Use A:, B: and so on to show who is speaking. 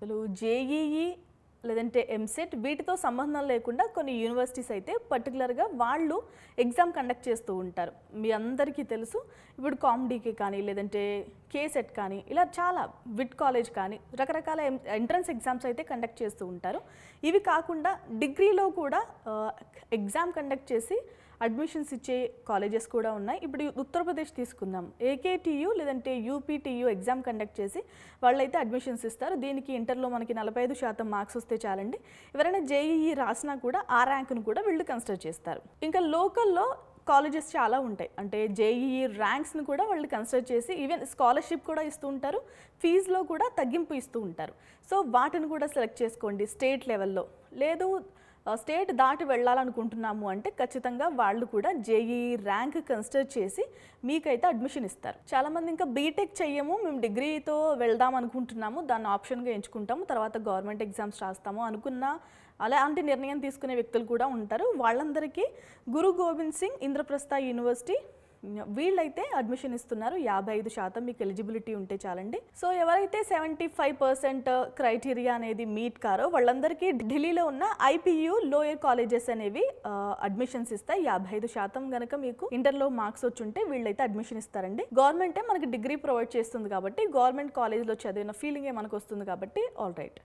A: అసలు జేఈఈ లేదంటే ఎంసెట్ వీటితో సంబంధం లేకుండా కొన్ని యూనివర్సిటీస్ అయితే పర్టికులర్గా వాళ్ళు ఎగ్జామ్ కండక్ట్ చేస్తూ ఉంటారు. మీ అందరికీ తెలుసు, ఇప్పుడు కామ్డీకే కానీ లేదంటే కేసెట్ కానీ ఇలా చాలా విట్ కాలేజ్ కానీ రకరకాల ఎంట్రన్స్ ఎగ్జామ్స్ అయితే కండక్ట్ చేస్తూ ఉంటారు. ఇవి కాకుండా డిగ్రీలో కూడా ఎగ్జామ్ కండక్ట్ చేసి అడ్మిషన్స్ ఇచ్చే కాలేజెస్ కూడా ఉన్నాయి. ఇప్పుడు ఉత్తరప్రదేశ్ తీసుకుందాం, ఏకేటీయూ లేదంటే యూపీటీయూ ఎగ్జామ్ కండక్ట్ చేసి వాళ్ళైతే అడ్మిషన్స్ ఇస్తారు. దీనికి ఇంటర్లో మనకి 45% మార్క్స్ వస్తే చాలండి. ఎవరైనా జేఈఈ రాసినా కూడా ఆ ర్యాంక్ను కూడా వీళ్ళు కన్సిడర్ చేస్తారు. ఇంకా లోకల్లో కాలేజెస్ చాలా ఉంటాయి, అంటే జేఈఈ ర్యాంక్స్ని కూడా వాళ్ళు కన్సిడర్ చేసి ఈవెన్ స్కాలర్షిప్ కూడా ఇస్తూ ఉంటారు, ఫీజులో కూడా తగ్గింపు ఇస్తూ ఉంటారు. సో వాటిని కూడా సెలెక్ట్ చేసుకోండి. స్టేట్ లెవెల్లో లేదు, స్టేట్ దాటి వెళ్ళాలనుకుంటున్నాము అంటే ఖచ్చితంగా వాళ్ళు కూడా జేఈఈ ర్యాంక్ కన్సిడర్ చేసి మీకైతే అడ్మిషన్ ఇస్తారు. చాలామంది ఇంకా బీటెక్ చెయ్యము, మేము డిగ్రీతో వెళ్దాం అనుకుంటున్నాము, దాన్ని ఆప్షన్గా ఎంచుకుంటాము, తర్వాత గవర్నమెంట్ ఎగ్జామ్స్ రాస్తాము అనుకున్న అలాంటి నిర్ణయం తీసుకునే వ్యక్తులు కూడా ఉంటారు. వాళ్ళందరికీ గురు గోబింద్ సింగ్ ఇంద్రప్రస్థ యూనివర్సిటీ వీళ్ళైతే అడ్మిషన్ ఇస్తున్నారు. 55% మీకు ఎలిజిబిలిటీ ఉంటే చాలండి. సో ఎవరైతే 75% క్రైటీరియా అనేది మీట్ కారో వాళ్ళందరికీ ఢిల్లీలో ఉన్న ఐపీయూ లోయర్ కాలేజెస్ అనేవి అడ్మిషన్స్ ఇస్తాయి. 55% కనుక మీకు ఇంటర్లో మార్క్స్ వచ్చుంటే వీళ్ళైతే అడ్మిషన్ ఇస్తారండి. గవర్నమెంటే మనకి డిగ్రీ ప్రొవైడ్ చేస్తుంది కాబట్టి, గవర్నమెంట్ కాలేజ్లో చదివిన ఫీలింగే మనకు వస్తుంది కాబట్టి ఆల్ రైట్.